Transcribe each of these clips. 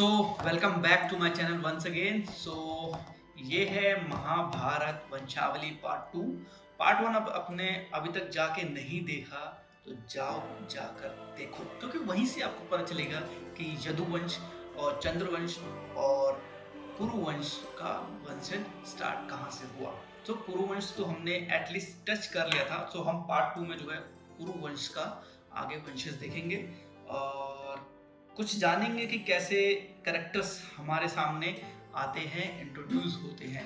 So welcome back to my channel once again. ये है महाभारत वंशावली पार्ट 1 अब अपने अभी तक जाके नहीं देखा तो जाओ जाकर देखो, क्योंकि वहीं से आपको पता चलेगा कि यदुवंश और चंद्रवंश और कुरुवंश का वंशज स्टार्ट कहाँ से हुआ। कुरुवंश तो हमने एटलीस्ट टच कर लिया था। हम पार्ट 2 में जो है कुरुवंश का आगे वंशज देखेंगे और कुछ जानेंगे कि कैसे कैरेक्टर्स हमारे सामने आते हैं, इंट्रोड्यूस होते हैं।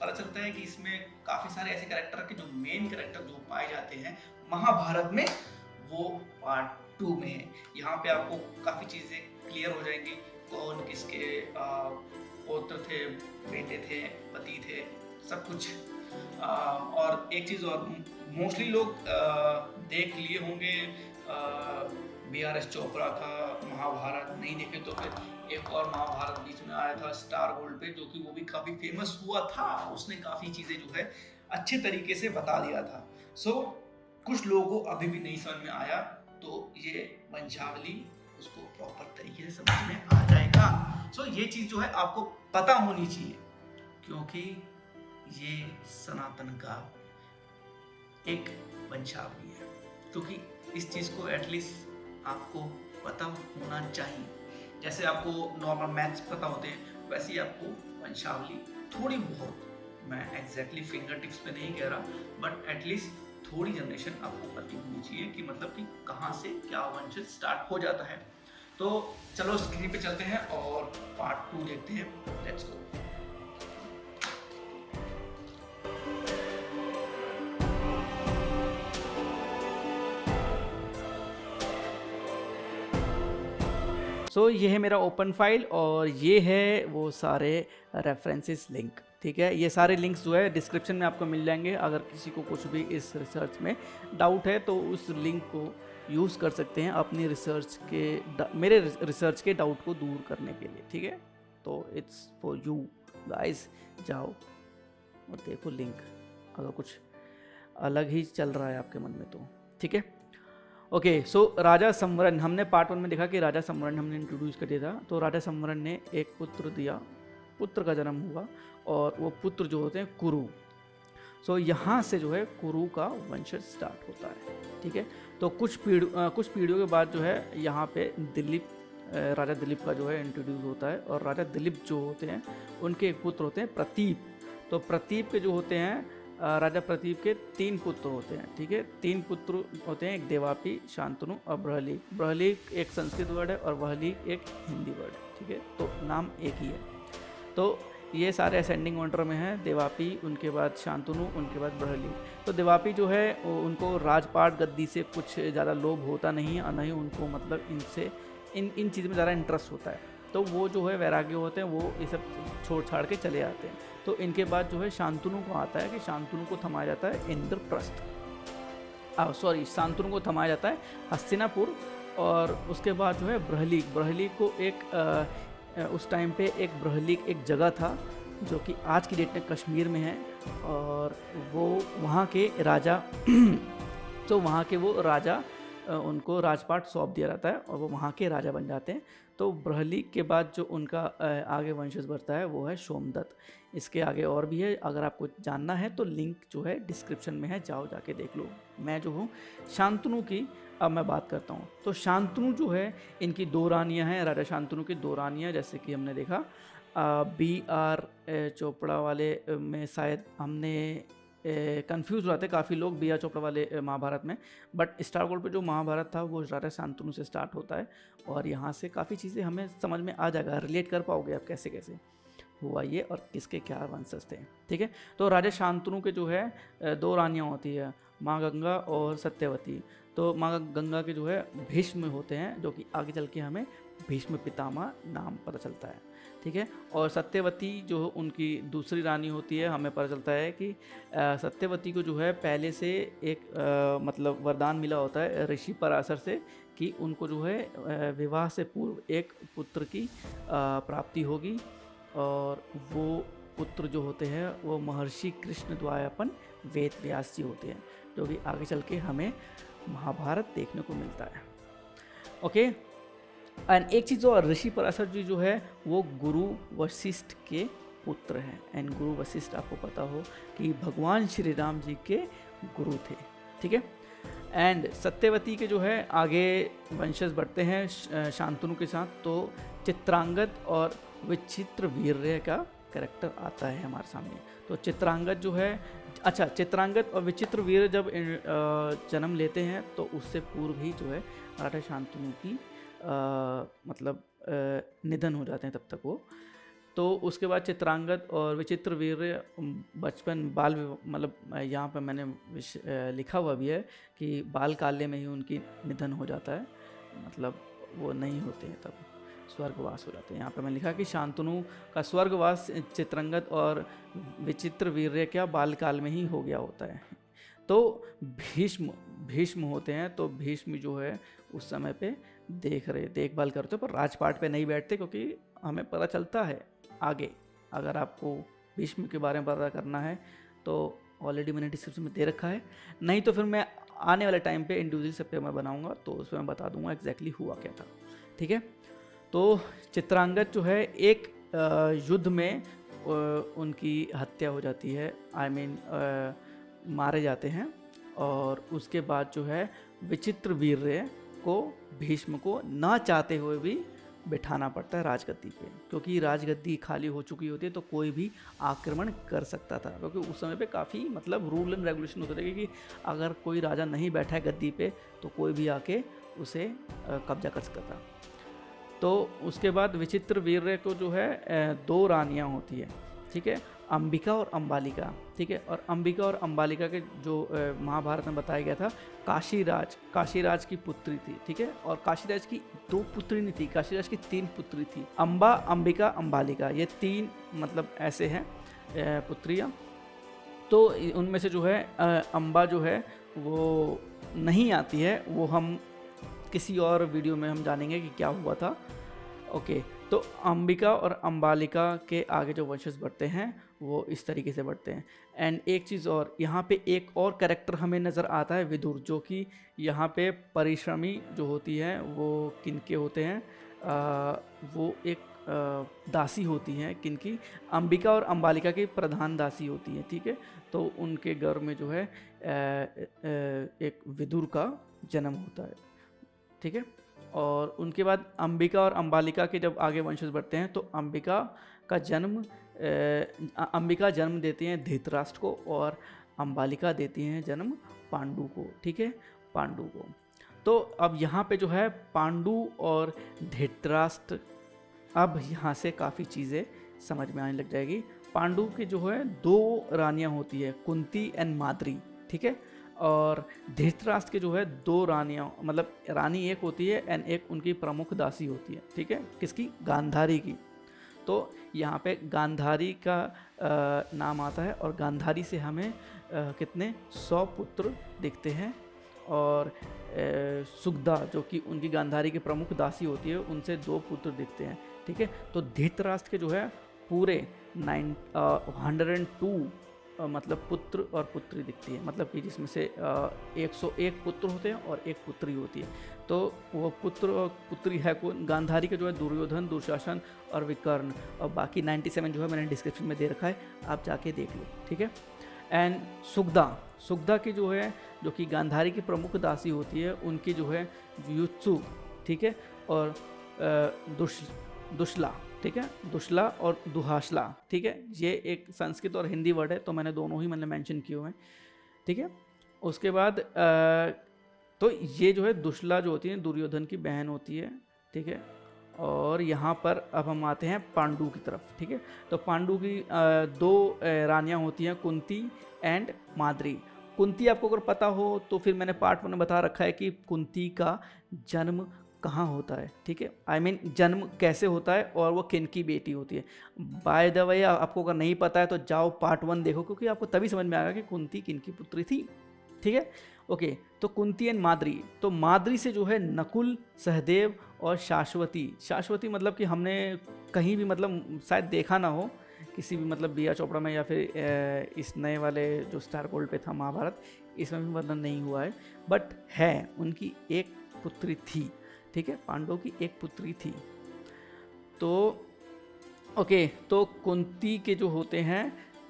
पता चलता है कि इसमें काफी सारे ऐसे कैरेक्टर के जो मेन कैरेक्टर जो पाए जाते हैं महाभारत में, वो पार्ट 2 में है। यहाँ पे आपको काफी चीजें क्लियर हो जाएंगी, कौन किसके पुत्र थे, बेटे थे, पति थे, सब कुछ। और एक चीज और, मोस्टली लोग देख लिए होंगे BRS चोपड़ा का महाभारत, नहीं देखे तो फिर एक और महाभारत बीच में आया था स्टार गोल्ड पे, जो कि वो भी काफी फेमस हुआ था। उसने काफी चीजें जो है अच्छे तरीके से बता दिया था। कुछ लोगों को अभी भी नहीं समझ में आया, तो ये वंशावली उसको प्रॉपर तरीके से समझ में आ जाएगा। ये चीज जो है आपको पता होनी चाहिए, क्योंकि ये सनातन का एक वंशावली है। क्योंकि इस चीज को एटलीस्ट आपको पता होना चाहिए। जैसे आपको नॉर्मल मैथ्स पता होते हैं, वैसे ही आपको वंशावली थोड़ी बहुत, मैं एग्जैक्टली फिंगर टिप्स पे नहीं कह रहा, बट एटलीस्ट थोड़ी जनरेशन आपको पता होनी चाहिए कि मतलब कि कहाँ से क्या वंशज स्टार्ट हो जाता है। तो चलो स्क्रीन पे चलते हैं और पार्ट 2 देखते हैं। Let's go. ये है मेरा ओपन फाइल और ये है वो सारे रेफरेंसेस लिंक। ठीक है, ये सारे लिंक्स जो है डिस्क्रिप्शन में आपको मिल जाएंगे। अगर किसी को कुछ भी इस रिसर्च में डाउट है तो उस लिंक को यूज़ कर सकते हैं अपनी रिसर्च के, मेरे रिसर्च के डाउट को दूर करने के लिए। ठीक है, तो इट्स फॉर यू गाइस, जाओ और देखो लिंक, अगर कुछ अलग ही चल रहा है आपके मन में तो। ठीक है, ओके। राजा संवरण, हमने पार्ट 1 में देखा कि राजा संवरण हमने इंट्रोड्यूस कर दिया था। तो राजा संवरण ने एक पुत्र दिया, पुत्र का जन्म हुआ और वो पुत्र जो होते हैं कुरु। यहाँ से जो है कुरु का वंश स्टार्ट होता है। ठीक है, तो कुछ पीढ़ियों के बाद जो है यहाँ पे दिलीप, राजा दिलीप का जो है इंट्रोड्यूस होता है। और राजा दिलीप जो होते हैं उनके एक पुत्र होते हैं प्रतीप। तो प्रतीप के जो होते हैं, राजा प्रतीप के 3 पुत्र होते हैं। ठीक है, 3 पुत्र होते हैं, एक देवापी, शांतनु और बृहली। बृहली एक संस्कृत वर्ड है और वहली एक हिंदी वर्ड है। ठीक है, तो नाम एक ही है। तो ये सारे असेंडिंग ऑर्डर में हैं, देवापी, उनके बाद शांतनु, उनके बाद बृहली। तो देवापी जो है उनको राजपाट गद्दी से कुछ ज़्यादा लोभ होता नहीं है और नहीं उनको मतलब इनसे इन चीज़ में ज़्यादा इंटरेस्ट होता है। तो वो जो है वैराग्य होते हैं, वो ये सब छोड़ छाड़ के चले जाते हैं। तो इनके बाद जो है शांतनु को आता है कि शांतनु को थमाया जाता है इंद्रप्रस्थ, शांतनु को थमाया जाता है हस्तिनापुर। और उसके बाद जो है बृहली को एक उस टाइम पे एक बृहली एक जगह था जो कि आज की डेट में कश्मीर में है। और वो वहाँ के राजा तो वहाँ के वो राजा, उनको राजपाट सौंप दिया जाता है और वो वहाँ के राजा बन जाते हैं। तो बृहली के बाद जो उनका आगे वंशज बढ़ता है वो है सोमदत्त। इसके आगे और भी है, अगर आपको जानना है तो लिंक जो है डिस्क्रिप्शन में है, जाओ जाके देख लो। मैं जो हूँ शांतनु की अब मैं बात करता हूँ। तो शांतनु जो है, इनकी 2 रानियाँ हैं, राजा शांतनु की 2 रानियाँ, जैसे कि हमने देखा BR चोपड़ा वाले में शायद हमने कंफ्यूज हो जाते काफ़ी लोग BR चोपड़ा वाले महाभारत में, बट स्टार गोल्ड पे जो महाभारत था वो राजा शांतनु से स्टार्ट होता है। और यहाँ से काफ़ी चीज़ें हमें समझ में आ जाएगा, रिलेट कर पाओगे आप कैसे कैसे हुआ ये और किसके क्या वंशज थे। ठीक है, तो राजा शांतनु के जो है 2 रानियाँ होती है, माँ गंगा और सत्यवती। तो माँ गंगा के जो है भीष्म होते हैं, जो कि आगे चल के हमें भीष्म पितामह नाम पता चलता है। ठीक है, और सत्यवती जो उनकी दूसरी रानी होती है, हमें पता चलता है कि सत्यवती को जो है पहले से एक मतलब वरदान मिला होता है ऋषि पराशर से कि उनको जो है विवाह से पूर्व एक पुत्र की प्राप्ति होगी। और वो पुत्र जो होते हैं वो महर्षि कृष्ण द्वायापन वेद व्यास जी होते हैं, जो कि आगे चल के हमें महाभारत देखने को मिलता है। ओके, एंड एक चीज़ और, ऋषि पराशर जी जो है वो गुरु वशिष्ठ के पुत्र हैं। एंड गुरु वशिष्ठ आपको पता हो कि भगवान श्री राम जी के गुरु थे, ठीक है। एंड सत्यवती के जो है आगे वंशज बढ़ते हैं शांतनु के साथ, तो चित्रांगद और विचित्र वीर्य का कैरेक्टर आता है हमारे सामने। तो चित्रांगद जो है, अच्छा, चित्रांगद और विचित्र वीर्य जब जन्म लेते हैं तो उससे पूर्व ही जो है मराठा शांतनु की मतलब निधन हो जाते हैं तब तक वो। तो उसके बाद चित्रांगद और विचित्र वीर्य बचपन बाल मतलब यहाँ पे मैंने लिखा हुआ भी है कि बाल काल्य में ही उनकी निधन हो जाता है, मतलब वो नहीं होते हैं तब, स्वर्गवास हो जाते हैं। यहाँ पे मैंने लिखा कि शांतनु का स्वर्गवास चित्रांगद और विचित्र वीर्य क्या बाल काल में ही हो गया होता है। तो भीष्म होते हैं, तो भीष्म जो है उस समय पे देखभाल करते हो, पर राजपाट पे नहीं बैठते, क्योंकि हमें पता चलता है आगे। अगर आपको भीष्म के बारे में पता करना है तो ऑलरेडी मैंने डिस्क्रिप्शन में दे रखा है, नहीं तो फिर मैं आने वाले टाइम पे इंडिविजुअल सब पे मैं बनाऊंगा तो उसमें मैं बता दूंगा एग्जैक्टली हुआ क्या था, ठीक है। तो चित्रांगद जो है एक युद्ध में उनकी हत्या हो जाती है, आई मीन मारे जाते हैं। और उसके बाद जो है विचित्र वीर्य को भीष्म को ना चाहते हुए भी बिठाना पड़ता है राजगद्दी पे, क्योंकि राजगद्दी खाली हो चुकी होती है तो कोई भी आक्रमण कर सकता था, क्योंकि उस समय पे काफ़ी मतलब रूल एंड रेगुलेशन होते थे कि अगर कोई राजा नहीं बैठा है गद्दी पे तो कोई भी आके उसे कब्जा कर सकता था। तो उसके बाद विचित्र वीर्य को जो है दो रानियाँ होती है, ठीक है, अंबिका और अंबालिका, ठीक है। और अंबिका और अंबालिका के जो महाभारत में बताया गया था, काशीराज की पुत्री थी, ठीक है। और काशीराज की दो पुत्री नहीं थी, काशीराज की 3 पुत्री थी, अंबा, अंबिका, अंबालिका, ये 3 मतलब ऐसे हैं पुत्रियाँ। तो उनमें से जो है अंबा जो है वो नहीं आती है, वो हम किसी और वीडियो में हम जानेंगे कि क्या हुआ था, ओके। तो अंबिका और अंबालिका के आगे जो वंशज बढ़ते हैं वो इस तरीके से बढ़ते हैं। एंड एक चीज़ और, यहाँ पे एक और कैरेक्टर हमें नज़र आता है, विदुर, जो कि यहाँ पे परिश्रमी जो होती है वो किनके होते हैं, वो एक दासी होती हैं, किनकी, अंबिका और अंबालिका की प्रधान दासी होती हैं, ठीक है। तो उनके घर में जो है एक विदुर का जन्म होता है, ठीक है। और उनके बाद अंबिका और अंबालिका के जब आगे वंशज बढ़ते हैं तो अंबिका जन्म देती हैं धृतराष्ट्र को और अंबालिका देती हैं जन्म पांडु को, ठीक है, पांडु को। तो अब यहाँ पे जो है पांडु और धृतराष्ट्र, अब यहाँ से काफ़ी चीज़ें समझ में आने लग जाएगी। पांडु की जो है 2 रानियाँ होती है, कुंती एंड माद्री, ठीक है। और धृतराष्ट्र के जो है 2 रानियाँ, मतलब रानी एक होती है एंड एक उनकी प्रमुख दासी होती है, ठीक है, किसकी, गांधारी की। तो यहाँ पे गांधारी का नाम आता है और गांधारी से हमें कितने 100 पुत्र दिखते हैं। और सुगदा जो कि उनकी गांधारी की प्रमुख दासी होती है, उनसे 2 पुत्र दिखते हैं, ठीक है। तो धृतराष्ट्र के जो है पूरे 102 मतलब पुत्र और पुत्री दिखती है, मतलब कि जिसमें से 101 पुत्र होते हैं और 1 पुत्री होती है। तो वो पुत्र और पुत्री है कौन, गांधारी के जो है दुर्योधन, दुशासन और विकर्ण, और बाकी 97 जो है मैंने डिस्क्रिप्शन में दे रखा है, आप जाके देख लो, ठीक है। एंड सुगदा की जो है, जो कि गांधारी की प्रमुख दासी होती है, उनकी जो है युत्सु, ठीक है, और दुशला, ठीक है, दुशला और दुहासला, ठीक है। ये एक संस्कृत और हिंदी वर्ड है, तो मैंने दोनों ही मैंने मेंशन किए हुए हैं, ठीक है। उसके बाद तो ये जो है दुशला जो होती है दुर्योधन की बहन होती है, ठीक है। और यहाँ पर अब हम आते हैं पांडु की तरफ, ठीक है। तो पांडु की 2 रानियाँ होती हैं, कुंती एंड माद्री। कुंती आपको अगर पता हो तो फिर मैंने पार्ट 1 में बता रखा है कि कुंती का जन्म कहाँ होता है, ठीक है, आई मीन जन्म कैसे होता है और वो किन की बेटी होती है। बाय द वे आपको अगर नहीं पता है तो जाओ पार्ट 1 देखो, क्योंकि आपको तभी समझ में आएगा कि कुंती किन की पुत्री थी, ठीक है, ओके। तो कुंती एंड माद्री, तो माद्री से जो है नकुल, सहदेव और शाश्वती मतलब कि हमने कहीं भी मतलब शायद देखा ना हो किसी भी मतलब बिया चोपड़ा में, या फिर इस नए वाले जो स्टार गोल्ड पे था महाभारत, इसमें भी वर्णन नहीं हुआ है, बट है उनकी एक पुत्री थी, ठीक है, पांडवों की एक पुत्री थी। तो ओके, तो कुंती के जो होते हैं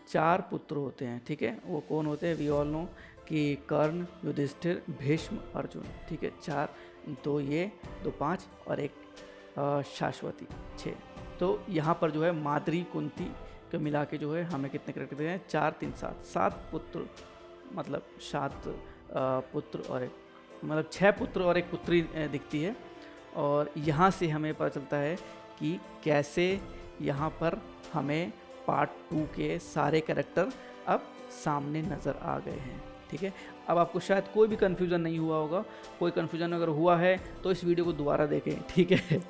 4 पुत्र होते हैं, ठीक है। वो कौन होते हैं? वी ऑल नो कि कर्ण, युधिष्ठिर, भीष्म, अर्जुन, ठीक है। 4, 2 ये, 2 5 और एक शाश्वती, 6। तो यहाँ पर जो है माद्री, कुंती को मिला के जो है हमें कितने करेक्टर दिए हैं? 4 3 7, 7 पुत्र, मतलब 7 पुत्र और एक, मतलब 6 पुत्र और एक पुत्री दिखती है। और यहाँ से हमें पता चलता है कि कैसे यहाँ पर हमें पार्ट 2 के सारे कैरेक्टर अब सामने नज़र आ गए हैं, ठीक है। अब आपको शायद कोई भी कन्फ्यूज़न नहीं हुआ होगा। कोई कन्फ्यूज़न अगर हुआ है तो इस वीडियो को दोबारा देखें, ठीक है।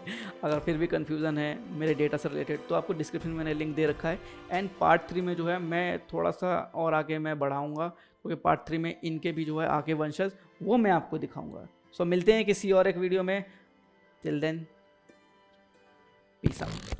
अगर फिर भी कन्फ्यूज़न है मेरे डेटा से रिलेटेड तो आपको डिस्क्रिप्शन में मैंने लिंक दे रखा है। एंड पार्ट 3 में जो है मैं थोड़ा सा और आगे मैं बढ़ाऊँगा, क्योंकि पार्ट 3 में इनके भी जो है आगे वंशज वो मैं आपको दिखाऊँगा। सो मिलते हैं किसी और एक वीडियो में। Till then, peace out.